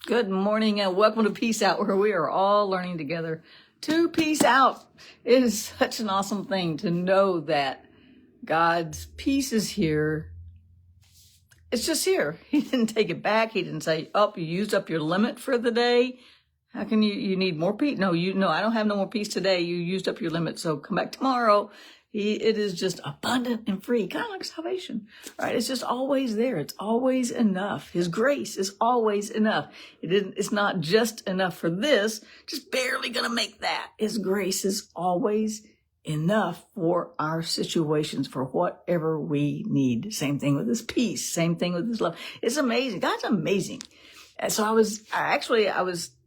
Good morning and welcome to Peace Out, where we are all learning together to peace out. It is such an awesome thing to know that God's peace is here. It's just here. He didn't take it back. He didn't say, "Oh, you used up your limit for the day. How can you need more peace?" No, I don't have no more peace today. You used up your limit, so come back tomorrow. It is just abundant and free, kind of like salvation, right? It's just always there. It's always enough. His grace is always enough. It's not just enough for this, just barely gonna make that. His grace is always enough for our situations, for whatever we need. Same thing with his peace. Same thing with his love. It's amazing. God's amazing. And so I was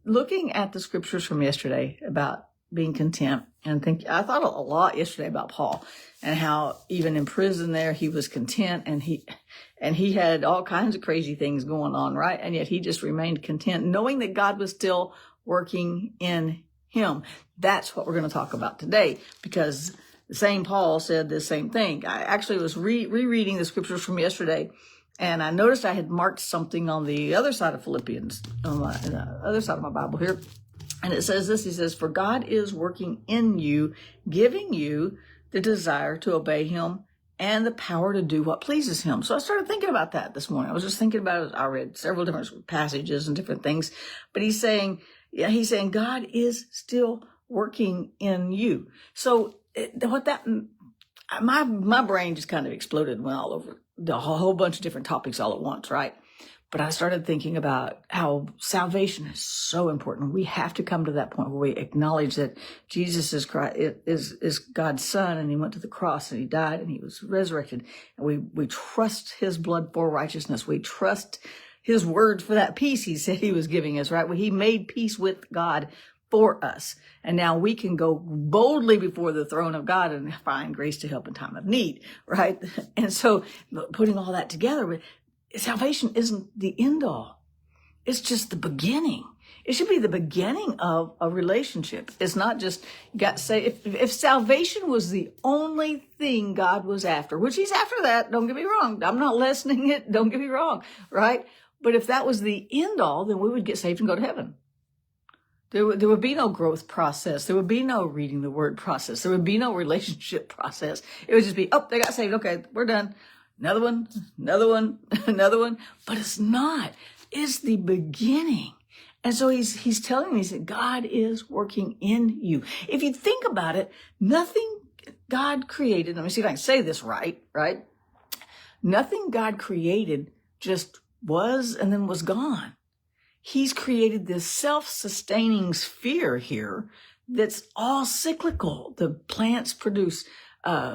looking at the scriptures from yesterday about being content and I thought a lot yesterday about Paul and how even in prison there, he was content and he had all kinds of crazy things going on, right? And yet he just remained content, knowing that God was still working in him. That's what we're going to talk about today, because the same Paul said the same thing. I actually was rereading the scriptures from yesterday, and I noticed I had marked something on the other side of Philippians, on the other side of my Bible here. And it says this, he says, "For God is working in you, giving you the desire to obey him and the power to do what pleases him." So I started thinking about that this morning. I was just thinking about it. I read several different passages and different things, but he's saying God is still working in you. So my brain just kind of exploded and went all over a whole bunch of different topics all at once, right? But I started thinking about how salvation is so important. We have to come to that point where we acknowledge that Jesus is Christ, is God's son, and he went to the cross and he died and he was resurrected. And we trust his blood for righteousness. We trust his word for that peace he said he was giving us, right? Well, he made peace with God for us. And now we can go boldly before the throne of God and find grace to help in time of need, right? And so putting all that together, salvation isn't the end all. It's just the beginning. It should be the beginning of a relationship. It's not just, you got to say, if salvation was the only thing God was after, which he's after that, don't get me wrong. I'm not lessening it. Don't get me wrong. Right. But if that was the end all, then we would get saved and go to heaven. There would be no growth process. There would be no reading the word process. There would be no relationship process. It would just be, oh, they got saved. Okay, we're done. Another one, another one. But it's not. It's the beginning. And so he's telling me that God is working in you. If you think about it, nothing God created, let me see if I can say this right? Nothing God created just was and then was gone. He's created this self-sustaining sphere here that's all cyclical. The plants produce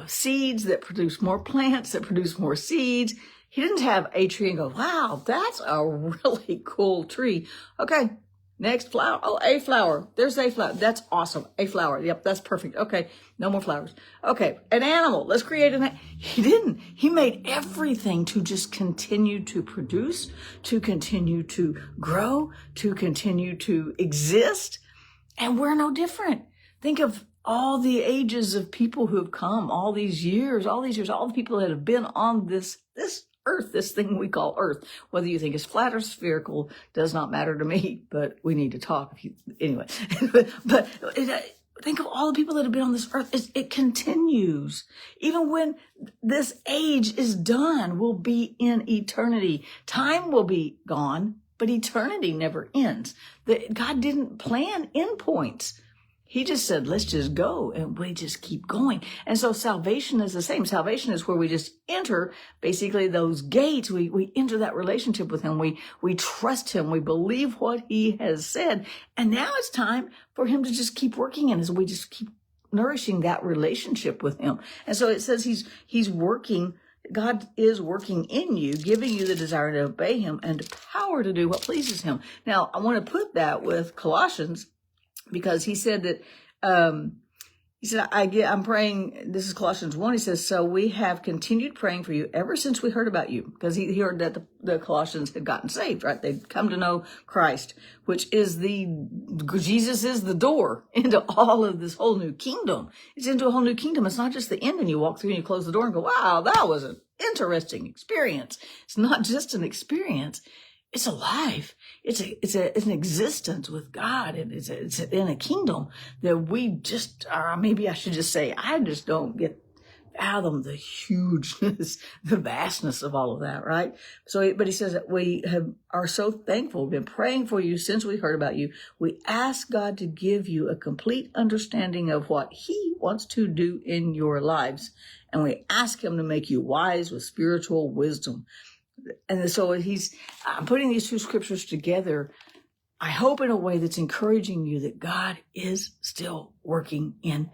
seeds that produce more plants that produce more seeds. He didn't have a tree and go, wow, that's a really cool tree. Okay, next flower. Oh, a flower. There's a flower. That's awesome. A flower. Yep, that's perfect. Okay, no more flowers. Okay, an animal. Let's create He didn't. He made everything to just continue to produce, to continue to grow, to continue to exist. And we're no different. Think of all the ages of people who have come, all these years, all the people that have been on this earth, this thing we call earth. Whether you think it's flat or spherical does not matter to me, but we need to talk anyway. but think of all the people that have been on this earth. It continues. Even when this age is done, we'll be in eternity. Time will be gone, but eternity never ends. God didn't plan endpoints. He just said, let's just go, and we just keep going. And so salvation is the same. Salvation is where we just enter basically those gates. We enter that relationship with him. We trust him. We believe what he has said. And now it's time for him to just keep working in us. We just keep nourishing that relationship with him. And so it says he's working. God is working in you, giving you the desire to obey him and the power to do what pleases him. Now, I want to put that with Colossians, because he said that, I'm praying, this is Colossians 1, he says, so we have continued praying for you ever since we heard about you, because he heard that the Colossians had gotten saved, right? They'd come to know Christ, which is Jesus is the door into all of this whole new kingdom. It's into a whole new kingdom. It's not just the end and you walk through and you close the door and go, wow, that was an interesting experience. It's not just an experience. it's alive. It's an existence with God, and it's in a kingdom that we just, or maybe I should just say, I just don't get fathom the hugeness, the vastness of all of that, right? So, but he says that are so thankful. We've been praying for you since we heard about you. We ask God to give you a complete understanding of what he wants to do in your lives. And we ask him to make you wise with spiritual wisdom. And so I'm putting these two scriptures together, I hope in a way that's encouraging you that God is still working in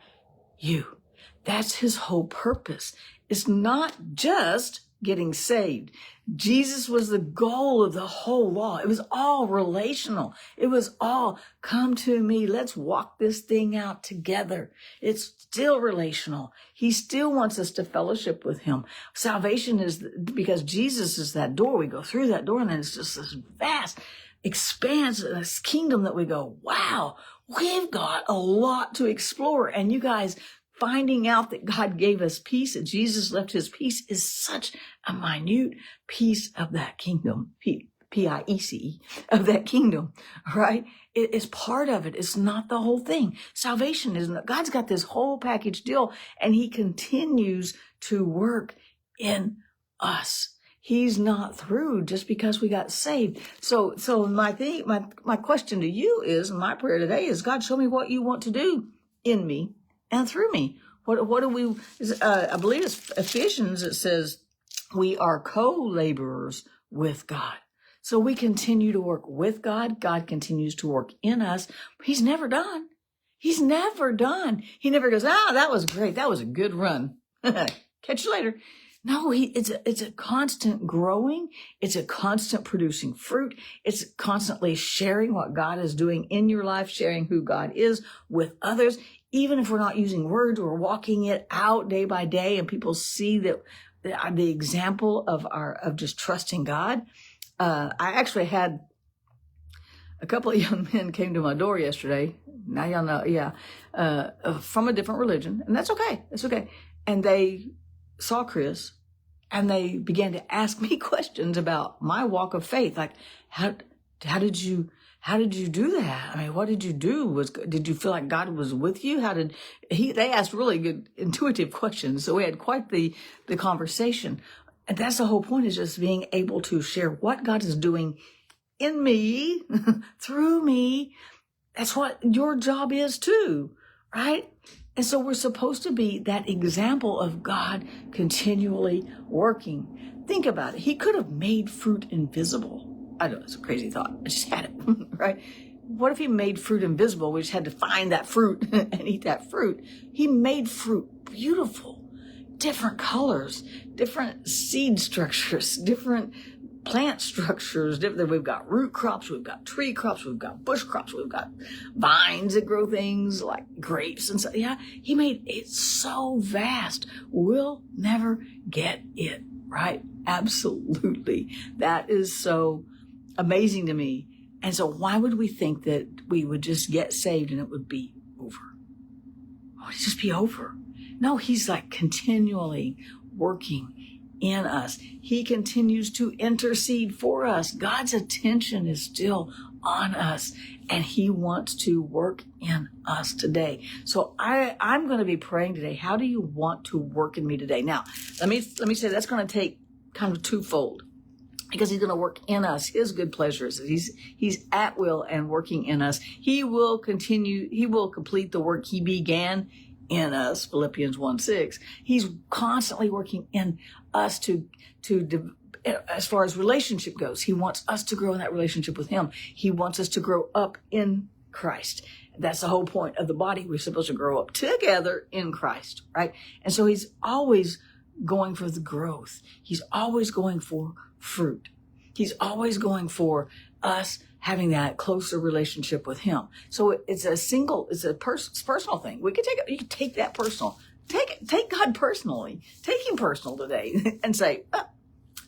you. That's his whole purpose. It's not just getting saved. Jesus was the goal of the whole law. It was all relational. It was all, come to me. Let's walk this thing out together. It's still relational. He still wants us to fellowship with him. Salvation is because Jesus is that door. We go through that door, and then it's just this vast expanse, this kingdom that we go, wow, we've got a lot to explore. And you guys, finding out that God gave us peace, that Jesus left his peace, is such a minute piece of that kingdom, P-I-E-C-E, of that kingdom, right? It is part of it. It's not the whole thing. Salvation isn't. God's got this whole package deal, and he continues to work in us. He's not through just because we got saved. So my question to you is, my prayer today is, God, show me what you want to do in me and through me. What do we, I believe it's Ephesians, it says we are co-laborers with God. So we continue to work with God. God continues to work in us. He's never done. He's never done. He never goes, that was great. That was a good run. Catch you later. No, it's a constant growing. It's a constant producing fruit. It's constantly sharing what God is doing in your life, sharing who God is with others. Even if we're not using words, we're walking it out day by day, and people see that the example of just trusting God. I actually had a couple of young men came to my door yesterday. Now y'all know, from a different religion, and that's okay. That's okay. And they saw Chris, and they began to ask me questions about my walk of faith. Like, how did you do that? I mean, what did you do? Did you feel like God was with you? They asked really good, intuitive questions. So we had quite the conversation. And that's the whole point, is just being able to share what God is doing in me, through me. That's what your job is too, right? And so we're supposed to be that example of God continually working. Think about it. He could have made fruit invisible. I know, it's a crazy thought. I just had it, right? What if he made fruit invisible? We just had to find that fruit and eat that fruit. He made fruit beautiful, different colors, different seed structures, different plant structures. We've got root crops, we've got tree crops, we've got bush crops, we've got vines that grow things like grapes and stuff. Yeah, he made it so vast. We'll never get it right. Absolutely. That is so amazing to me. And so why would we think that we would just get saved and it would be over? It would just be over. No, he's like continually working in us. He continues to intercede for us. God's attention is still on us, and he wants to work in us today. So I'm going to be praying today. How do you want to work in me today? Now, let me say that's going to take kind of twofold, because he's going to work in us his good pleasures. He's at will and working in us. He will complete the work he began in us, Philippians 1:6. He's constantly working in us to as far as relationship goes. He wants us to grow in that relationship with him. He wants us to grow up in Christ. That's the whole point of the body. We're supposed to grow up together in Christ, right? And so he's always going for the growth. He's always going for fruit. He's always going for us having that closer relationship with him. So it's a personal thing. You can take that personal. Take God personally. Take him personal today and say,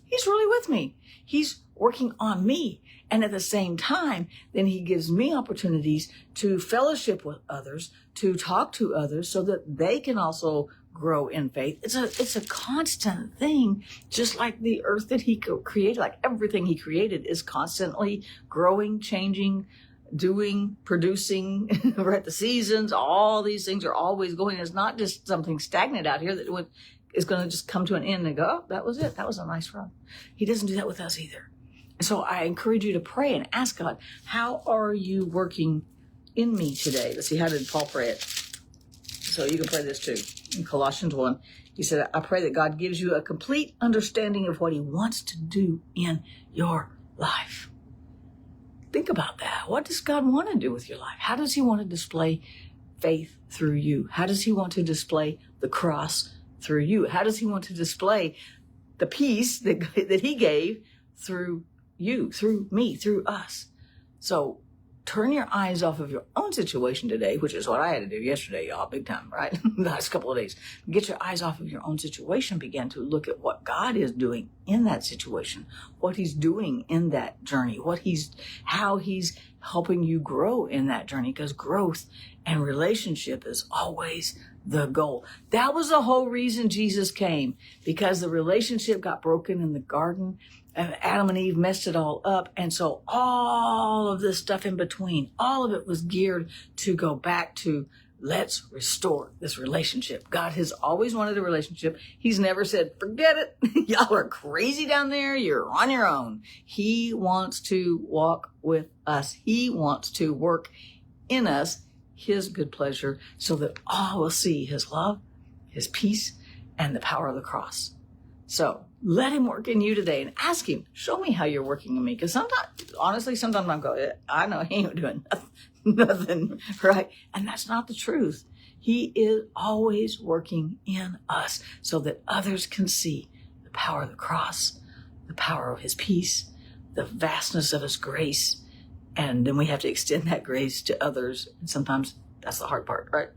he's really with me. He's working on me. And at the same time, then he gives me opportunities to fellowship with others, to talk to others so that they can also grow in faith. It's a constant thing, just like the earth that he created, like everything he created is constantly growing, changing, doing, producing, right? The seasons, all these things are always going. It's not just something stagnant out here that is going to just come to an end and go, oh, that was it. That was a nice run. He doesn't do that with us either. And so I encourage you to pray and ask God, how are you working in me today? Let's see, how did Paul pray it? So you can pray this too. In Colossians 1, he said, I pray that God gives you a complete understanding of what he wants to do in your life. Think about that. What does God want to do with your life? How does he want to display faith through you? How does he want to display the cross through you? How does he want to display the peace that he gave through you, through me, through us? So turn your eyes off of your own situation today, which is what I had to do yesterday, y'all, big time, right? The last couple of days. Get your eyes off of your own situation. Begin to look at what God is doing in that situation, what he's doing in that journey, how he's helping you grow in that journey, because growth and relationship is always the goal. That was the whole reason Jesus came, because the relationship got broken in the garden. And Adam and Eve messed it all up. And so all of this stuff in between, all of it was geared to go back to, let's restore this relationship. God has always wanted a relationship. He's never said, forget it. Y'all are crazy down there. You're on your own. He wants to walk with us. He wants to work in us, his good pleasure, so that all will see his love, his peace, and the power of the cross. So let him work in you today and ask him, show me how you're working in me. Because sometimes I'm going, I know he ain't doing nothing, right? And that's not the truth. He is always working in us so that others can see the power of the cross, the power of his peace, the vastness of his grace. And then we have to extend that grace to others. And sometimes that's the hard part, right?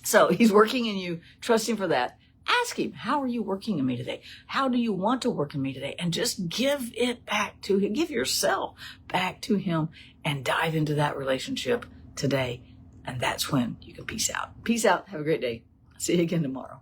So he's working in you. Trust him for that. Ask him, how are you working in me today? How do you want to work in me today? And just give it back to him. Give yourself back to him and dive into that relationship today. And that's when you can peace out. Peace out. Have a great day. See you again tomorrow.